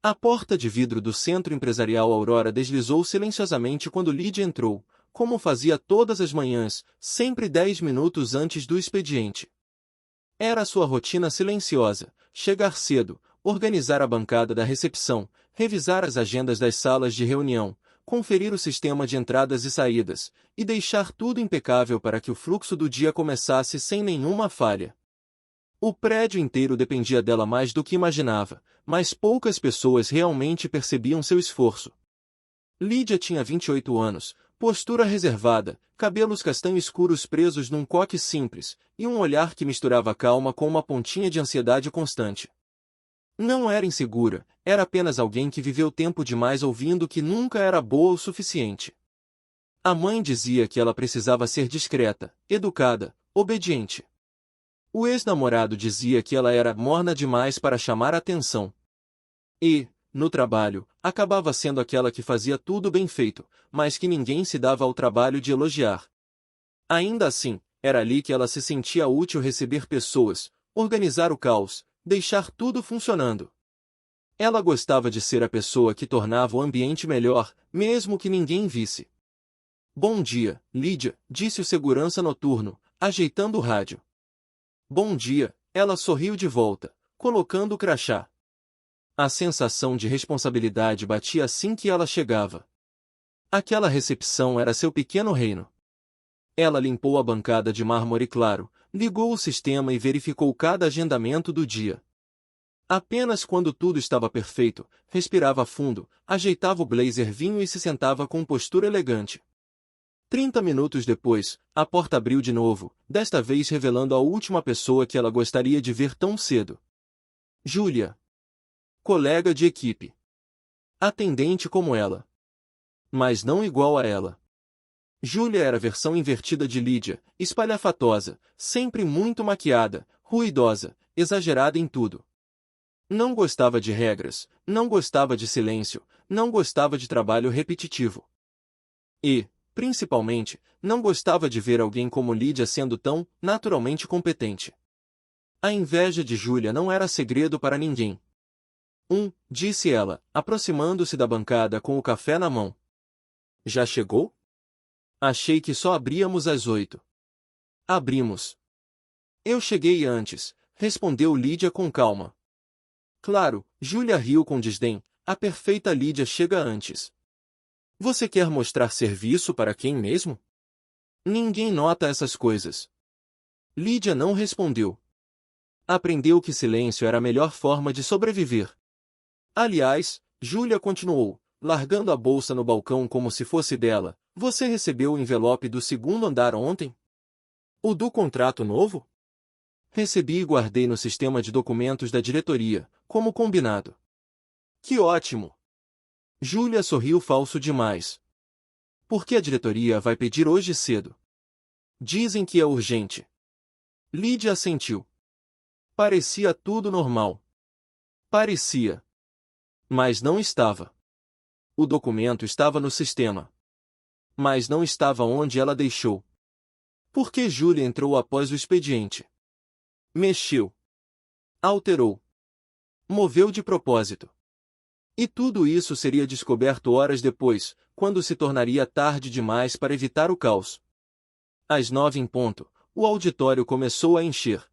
A porta de vidro do Centro Empresarial Aurora deslizou silenciosamente quando Lídia entrou, como fazia todas as manhãs, sempre 10 minutos antes do expediente. Era sua rotina silenciosa: chegar cedo, organizar a bancada da recepção, revisar as agendas das salas de reunião, conferir o sistema de entradas e saídas, e deixar tudo impecável para que o fluxo do dia começasse sem nenhuma falha. O prédio inteiro dependia dela mais do que imaginava, mas poucas pessoas realmente percebiam seu esforço. Lídia tinha 28 anos, postura reservada, cabelos castanho escuros presos num coque simples, e um olhar que misturava calma com uma pontinha de ansiedade constante. Não era insegura, era apenas alguém que viveu tempo demais ouvindo que nunca era boa o suficiente. A mãe dizia que ela precisava ser discreta, educada, obediente. O ex-namorado dizia que ela era morna demais para chamar a atenção. E, no trabalho, acabava sendo aquela que fazia tudo bem feito, mas que ninguém se dava ao trabalho de elogiar. Ainda assim, era ali que ela se sentia útil: receber pessoas, organizar o caos, deixar tudo funcionando. Ela gostava de ser a pessoa que tornava o ambiente melhor, mesmo que ninguém visse. "Bom dia, Lídia", disse o segurança noturno, ajeitando o rádio. "Bom dia", ela sorriu de volta, colocando o crachá. A sensação de responsabilidade batia assim que ela chegava. Aquela recepção era seu pequeno reino. Ela limpou a bancada de mármore claro, ligou o sistema e verificou cada agendamento do dia. Apenas quando tudo estava perfeito, respirava fundo, ajeitava o blazer vinho e se sentava com postura elegante. 30 minutos depois, a porta abriu de novo, desta vez revelando a última pessoa que ela gostaria de ver tão cedo. Júlia. Colega de equipe. Atendente como ela. Mas não igual a ela. Júlia era a versão invertida de Lídia, espalhafatosa, sempre muito maquiada, ruidosa, exagerada em tudo. Não gostava de regras, não gostava de silêncio, não gostava de trabalho repetitivo. E, principalmente, não gostava de ver alguém como Lídia sendo tão, naturalmente competente. A inveja de Júlia não era segredo para ninguém. Disse ela, aproximando-se da bancada com o café na mão. Já chegou? Achei que só abríamos às 8. Abrimos. Eu cheguei antes, respondeu Lídia com calma. Claro, Júlia riu com desdém, a perfeita Lídia chega antes. Você quer mostrar serviço para quem mesmo? Ninguém nota essas coisas. Lídia não respondeu. Aprendeu que silêncio era a melhor forma de sobreviver. Aliás, Júlia continuou, largando a bolsa no balcão como se fosse dela, você recebeu o envelope do segundo andar ontem? O do contrato novo? Recebi e guardei no sistema de documentos da diretoria, como combinado. Que ótimo! Júlia sorriu falso demais. Por que a diretoria vai pedir hoje cedo? Dizem que é urgente. Lídia assentiu. Parecia tudo normal. Parecia. Mas não estava. O documento estava no sistema. Mas não estava onde ela deixou. Por que Júlia entrou após o expediente? Mexeu. Alterou. Moveu de propósito. E tudo isso seria descoberto horas depois, quando se tornaria tarde demais para evitar o caos. Às 9 em ponto, o auditório começou a encher.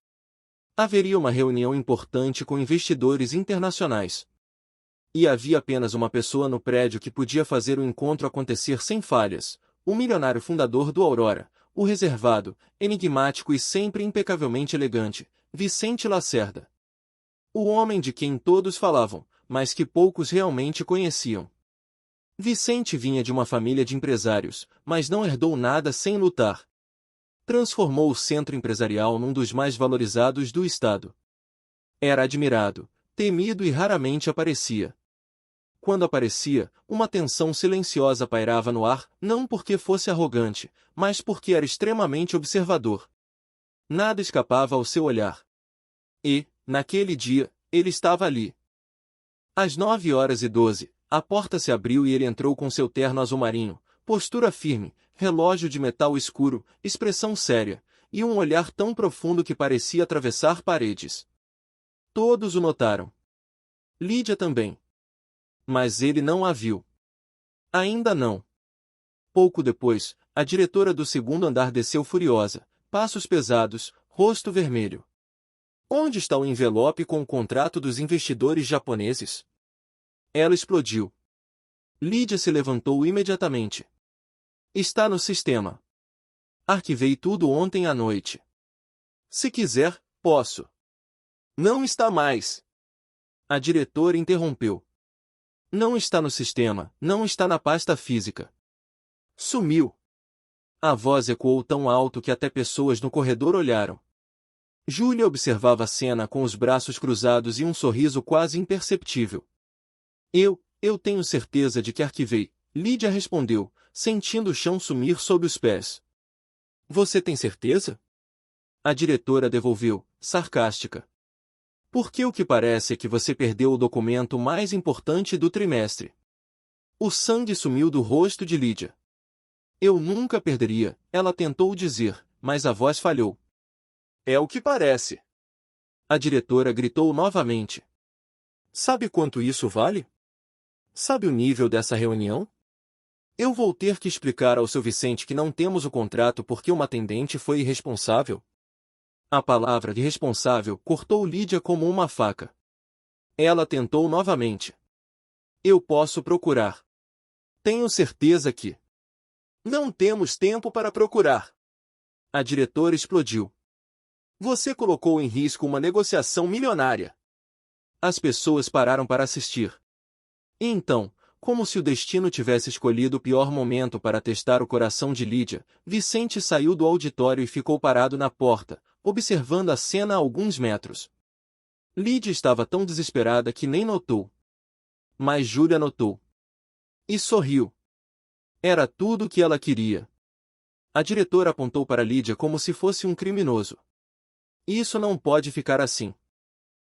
Haveria uma reunião importante com investidores internacionais. E havia apenas uma pessoa no prédio que podia fazer o encontro acontecer sem falhas: o milionário fundador do Aurora, o reservado, enigmático e sempre impecavelmente elegante, Vicente Lacerda. O homem de quem todos falavam, mas que poucos realmente conheciam. Vicente vinha de uma família de empresários, mas não herdou nada sem lutar. Transformou o centro empresarial num dos mais valorizados do estado. Era admirado, temido e raramente aparecia. Quando aparecia, uma tensão silenciosa pairava no ar, não porque fosse arrogante, mas porque era extremamente observador. Nada escapava ao seu olhar. E, naquele dia, ele estava ali. Às 9h12, a porta se abriu e ele entrou com seu terno azul marinho, postura firme, relógio de metal escuro, expressão séria, e um olhar tão profundo que parecia atravessar paredes. Todos o notaram. Lídia também. Mas ele não a viu. Ainda não. Pouco depois, a diretora do segundo andar desceu furiosa, passos pesados, rosto vermelho. Onde está o envelope com o contrato dos investidores japoneses? Ela explodiu. Lídia se levantou imediatamente. Está no sistema. Arquivei tudo ontem à noite. Se quiser, posso. Não está mais. A diretora interrompeu. Não está no sistema, não está na pasta física. Sumiu. A voz ecoou tão alto que até pessoas no corredor olharam. Júlia observava a cena com os braços cruzados e um sorriso quase imperceptível. Eu tenho certeza de que arquivei, Lídia respondeu, sentindo o chão sumir sob os pés. Você tem certeza? A diretora devolveu, sarcástica. Porque o que parece é que você perdeu o documento mais importante do trimestre. O sangue sumiu do rosto de Lídia. Eu nunca perderia, ela tentou dizer, mas a voz falhou. É o que parece. A diretora gritou novamente. Sabe quanto isso vale? Sabe o nível dessa reunião? Eu vou ter que explicar ao seu Vicente que não temos o contrato porque uma atendente foi irresponsável. A palavra de responsável cortou Lídia como uma faca. Ela tentou novamente. Eu posso procurar. Tenho certeza que... Não temos tempo para procurar. A diretora explodiu. Você colocou em risco uma negociação milionária. As pessoas pararam para assistir. E então, como se o destino tivesse escolhido o pior momento para testar o coração de Lídia, Vicente saiu do auditório e ficou parado na porta, observando a cena a alguns metros. Lídia estava tão desesperada que nem notou. Mas Júlia notou. E sorriu. Era tudo o que ela queria. A diretora apontou para Lídia como se fosse um criminoso. Isso não pode ficar assim.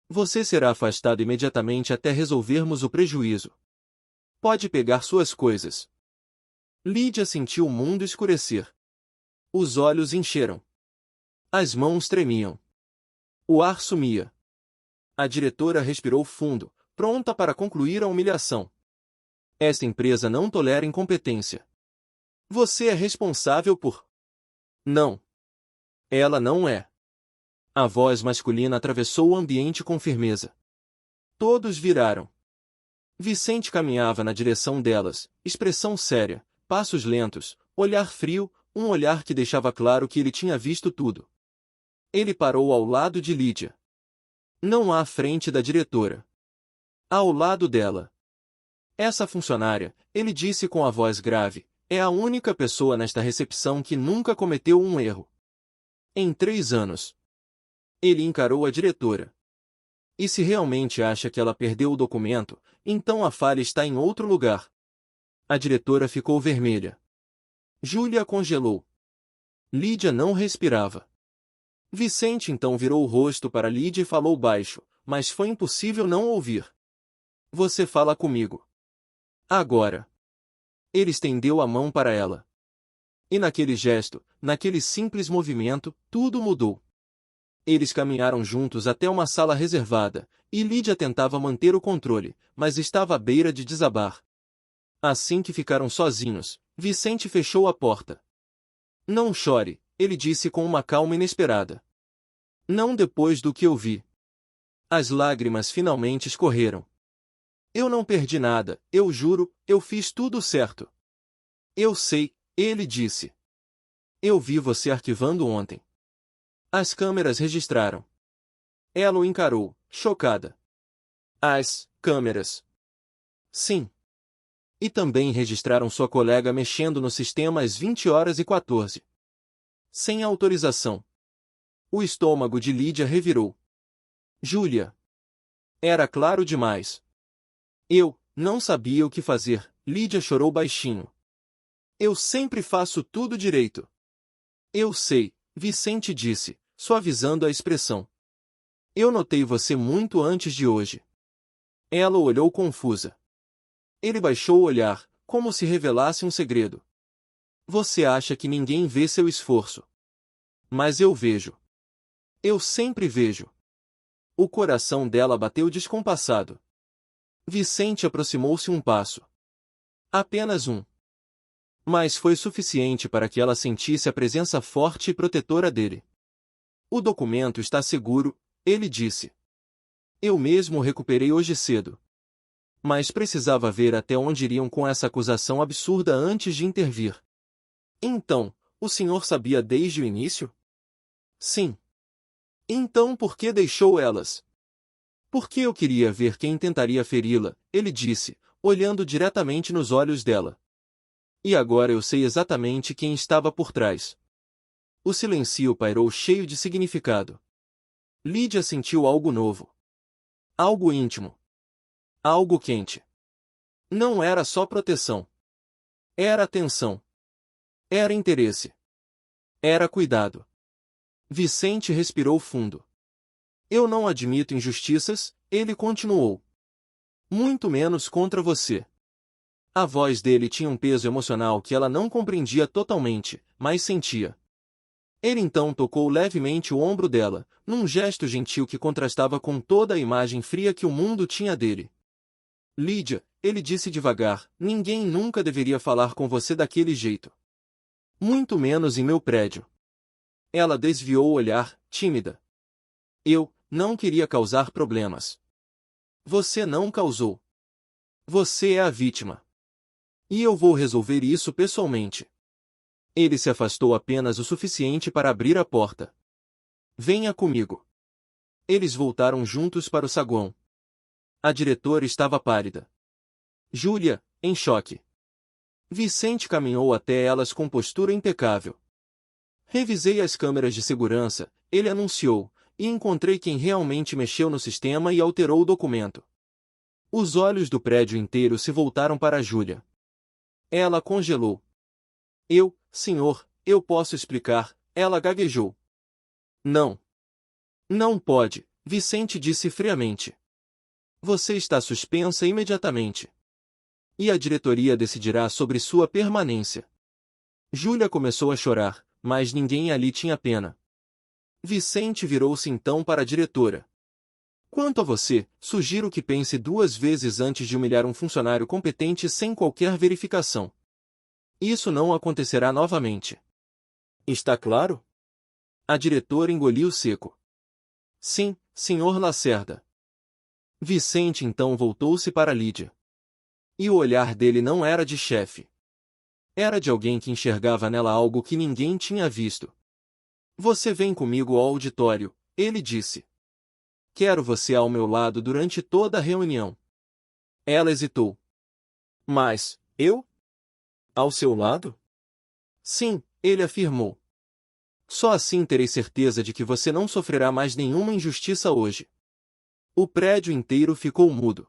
Você será afastado imediatamente até resolvermos o prejuízo. Pode pegar suas coisas. Lídia sentiu o mundo escurecer. Os olhos encheram. As mãos tremiam. O ar sumia. A diretora respirou fundo, pronta para concluir a humilhação. Esta empresa não tolera incompetência. Você é responsável por... Não. Ela não é. A voz masculina atravessou o ambiente com firmeza. Todos viraram. Vicente caminhava na direção delas, expressão séria, passos lentos, olhar frio, um olhar que deixava claro que ele tinha visto tudo. Ele parou ao lado de Lídia. Não à frente da diretora. Ao lado dela. Essa funcionária, ele disse com a voz grave, é a única pessoa nesta recepção que nunca cometeu um erro. Em 3 anos. Ele encarou a diretora. E se realmente acha que ela perdeu o documento, então a falha está em outro lugar. A diretora ficou vermelha. Júlia congelou. Lídia não respirava. Vicente então virou o rosto para Lídia e falou baixo, mas foi impossível não ouvir. Você fala comigo. Agora. Ele estendeu a mão para ela. E naquele gesto, naquele simples movimento, tudo mudou. Eles caminharam juntos até uma sala reservada, e Lídia tentava manter o controle, mas estava à beira de desabar. Assim que ficaram sozinhos, Vicente fechou a porta. Não chore, ele disse com uma calma inesperada. Não depois do que eu vi. As lágrimas finalmente escorreram. Eu não perdi nada, eu juro, eu fiz tudo certo. Eu sei, ele disse. Eu vi você arquivando ontem. As câmeras registraram. Ela o encarou, chocada. As câmeras. Sim. E também registraram sua colega mexendo no sistema às 20h14. Sem autorização. O estômago de Lídia revirou. Júlia. Era claro demais. Eu não sabia o que fazer, Lídia chorou baixinho. Eu sempre faço tudo direito. Eu sei, Vicente disse, suavizando a expressão. Eu notei você muito antes de hoje. Ela olhou confusa. Ele baixou o olhar, como se revelasse um segredo. Você acha que ninguém vê seu esforço. Mas eu vejo. Eu sempre vejo. O coração dela bateu descompassado. Vicente aproximou-se um passo. Apenas um. Mas foi suficiente para que ela sentisse a presença forte e protetora dele. O documento está seguro, ele disse. Eu mesmo o recuperei hoje cedo. Mas precisava ver até onde iriam com essa acusação absurda antes de intervir. Então, o senhor sabia desde o início? Sim. Então por que deixou elas? Porque eu queria ver quem tentaria feri-la, ele disse, olhando diretamente nos olhos dela. E agora eu sei exatamente quem estava por trás. O silêncio pairou cheio de significado. Lídia sentiu algo novo. Algo íntimo. Algo quente. Não era só proteção. Era atenção. Era interesse. Era cuidado. Vicente respirou fundo. Eu não admito injustiças, ele continuou. Muito menos contra você. A voz dele tinha um peso emocional que ela não compreendia totalmente, mas sentia. Ele então tocou levemente o ombro dela, num gesto gentil que contrastava com toda a imagem fria que o mundo tinha dele. Lídia, ele disse devagar, ninguém nunca deveria falar com você daquele jeito. Muito menos em meu prédio. Ela desviou o olhar, tímida. Eu não queria causar problemas. Você não causou. Você é a vítima. E eu vou resolver isso pessoalmente. Ele se afastou apenas o suficiente para abrir a porta. Venha comigo. Eles voltaram juntos para o saguão. A diretora estava pálida. Júlia, em choque. Vicente caminhou até elas com postura impecável. Revisei as câmeras de segurança, ele anunciou, e encontrei quem realmente mexeu no sistema e alterou o documento. Os olhos do prédio inteiro se voltaram para Júlia. Ela congelou. Senhor, eu posso explicar, ela gaguejou. Não. Não pode, Vicente disse friamente. Você está suspensa imediatamente. E a diretoria decidirá sobre sua permanência. Júlia começou a chorar, mas ninguém ali tinha pena. Vicente virou-se então para a diretora. Quanto a você, sugiro que pense 2 vezes antes de humilhar um funcionário competente sem qualquer verificação. Isso não acontecerá novamente. Está claro? A diretora engoliu seco. Sim, senhor Lacerda. Vicente então voltou-se para Lídia. E o olhar dele não era de chefe. Era de alguém que enxergava nela algo que ninguém tinha visto. Você vem comigo ao auditório, ele disse. Quero você ao meu lado durante toda a reunião. Ela hesitou. Mas, eu? Ao seu lado? Sim, ele afirmou. Só assim terei certeza de que você não sofrerá mais nenhuma injustiça hoje. O prédio inteiro ficou mudo.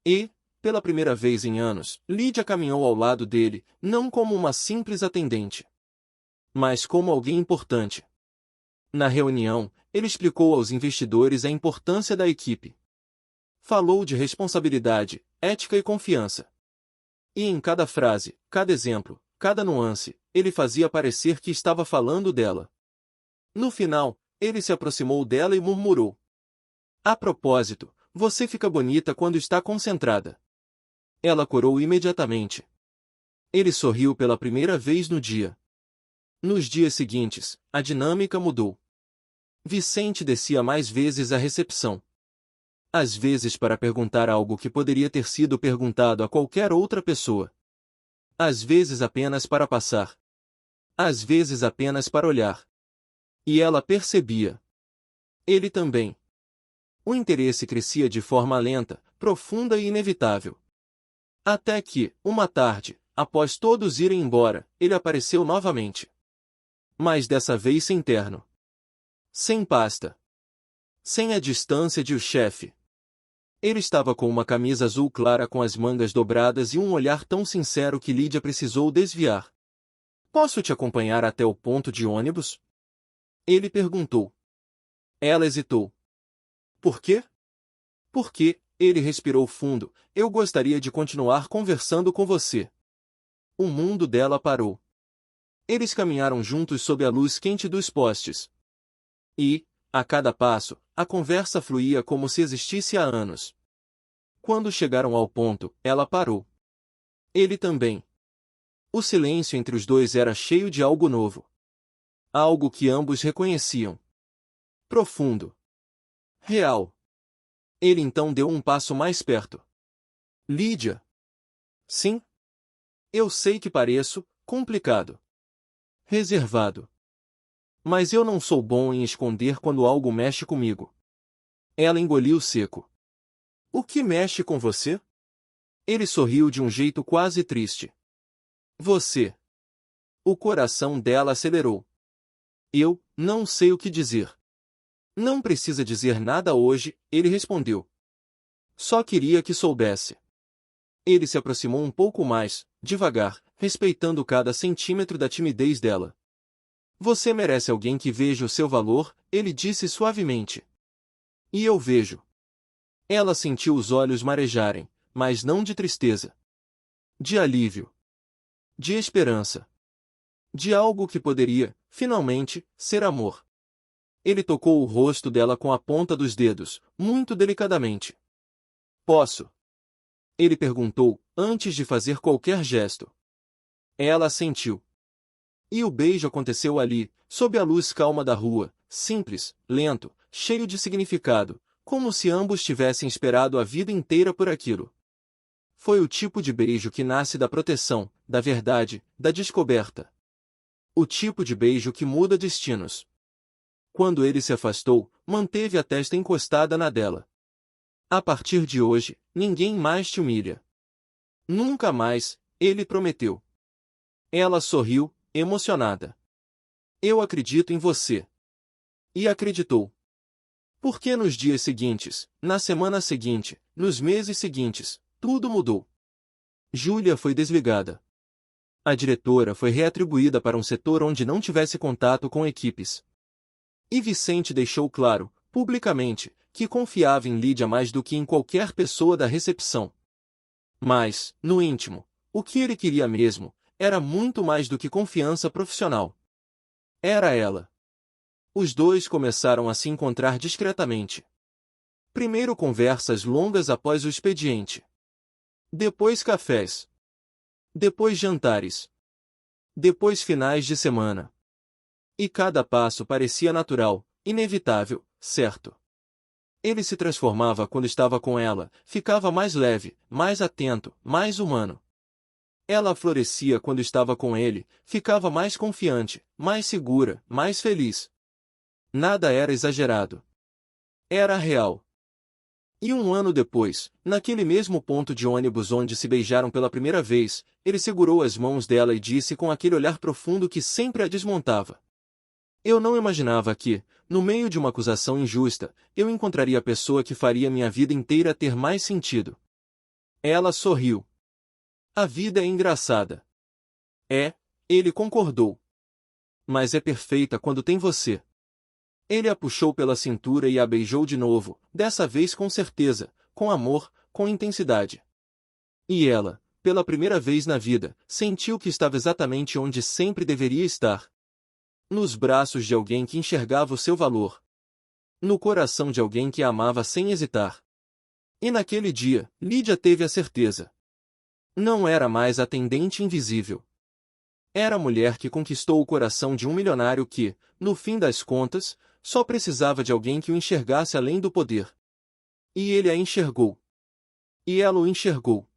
E, pela primeira vez em anos, Lídia caminhou ao lado dele, não como uma simples atendente, mas como alguém importante. Na reunião, ele explicou aos investidores a importância da equipe. Falou de responsabilidade, ética e confiança. E em cada frase, cada exemplo, cada nuance, ele fazia parecer que estava falando dela. No final, ele se aproximou dela e murmurou. A propósito, você fica bonita quando está concentrada. Ela corou imediatamente. Ele sorriu pela primeira vez no dia. Nos dias seguintes, a dinâmica mudou. Vicente descia mais vezes à recepção. Às vezes para perguntar algo que poderia ter sido perguntado a qualquer outra pessoa. Às vezes apenas para passar. Às vezes apenas para olhar. E ela percebia. Ele também. O interesse crescia de forma lenta, profunda e inevitável. Até que, uma tarde, após todos irem embora, ele apareceu novamente. Mas dessa vez sem terno. Sem pasta. Sem a distância de o chefe. Ele estava com uma camisa azul clara com as mangas dobradas e um olhar tão sincero que Lídia precisou desviar. Posso te acompanhar até o ponto de ônibus? Ele perguntou. Ela hesitou. Por quê? Porque, ele respirou fundo, eu gostaria de continuar conversando com você. O mundo dela parou. Eles caminharam juntos sob a luz quente dos postes. E, a cada passo, a conversa fluía como se existisse há anos. Quando chegaram ao ponto, ela parou. Ele também. O silêncio entre os dois era cheio de algo novo. Algo que ambos reconheciam. Profundo. Real. Ele então deu um passo mais perto. Lídia. Sim? Eu sei que pareço complicado. Reservado. Mas eu não sou bom em esconder quando algo mexe comigo. Ela engoliu seco. O que mexe com você? Ele sorriu de um jeito quase triste. Você. O coração dela acelerou. Eu não sei o que dizer. Não precisa dizer nada hoje, ele respondeu. Só queria que soubesse. Ele se aproximou um pouco mais, devagar, respeitando cada centímetro da timidez dela. Você merece alguém que veja o seu valor, ele disse suavemente. E eu vejo. Ela sentiu os olhos marejarem, mas não de tristeza. De alívio. De esperança. De algo que poderia, finalmente, ser amor. Ele tocou o rosto dela com a ponta dos dedos, muito delicadamente. Posso? Ele perguntou, antes de fazer qualquer gesto. Ela assentiu. E o beijo aconteceu ali, sob a luz calma da rua, simples, lento, cheio de significado, como se ambos tivessem esperado a vida inteira por aquilo. Foi o tipo de beijo que nasce da proteção, da verdade, da descoberta. O tipo de beijo que muda destinos. Quando ele se afastou, manteve a testa encostada na dela. A partir de hoje, ninguém mais te humilha. Nunca mais, ele prometeu. Ela sorriu, emocionada. Eu acredito em você. E acreditou. Porque nos dias seguintes, na semana seguinte, nos meses seguintes, tudo mudou. Júlia foi desligada. A diretora foi reatribuída para um setor onde não tivesse contato com equipes. E Vicente deixou claro, publicamente, que confiava em Lídia mais do que em qualquer pessoa da recepção. Mas, no íntimo, o que ele queria mesmo, era muito mais do que confiança profissional. Era ela. Os dois começaram a se encontrar discretamente. Primeiro conversas longas após o expediente. Depois cafés. Depois jantares. Depois finais de semana. E cada passo parecia natural, inevitável, certo. Ele se transformava quando estava com ela, ficava mais leve, mais atento, mais humano. Ela florescia quando estava com ele, ficava mais confiante, mais segura, mais feliz. Nada era exagerado. Era real. E um ano depois, naquele mesmo ponto de ônibus onde se beijaram pela primeira vez, ele segurou as mãos dela e disse com aquele olhar profundo que sempre a desmontava. Eu não imaginava que, no meio de uma acusação injusta, eu encontraria a pessoa que faria minha vida inteira ter mais sentido. Ela sorriu. A vida é engraçada. É, ele concordou. Mas é perfeita quando tem você. Ele a puxou pela cintura e a beijou de novo, dessa vez com certeza, com amor, com intensidade. E ela, pela primeira vez na vida, sentiu que estava exatamente onde sempre deveria estar. Nos braços de alguém que enxergava o seu valor. No coração de alguém que a amava sem hesitar. E naquele dia, Lídia teve a certeza. Não era mais a atendente invisível. Era a mulher que conquistou o coração de um milionário que, no fim das contas, só precisava de alguém que o enxergasse além do poder. E ele a enxergou. E ela o enxergou.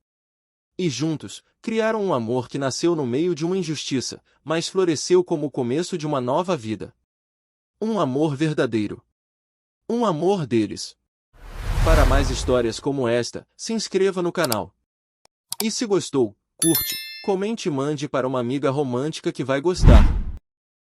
E juntos, criaram um amor que nasceu no meio de uma injustiça, mas floresceu como o começo de uma nova vida. Um amor verdadeiro. Um amor deles. Para mais histórias como esta, se inscreva no canal. E se gostou, curte, comente e mande para uma amiga romântica que vai gostar.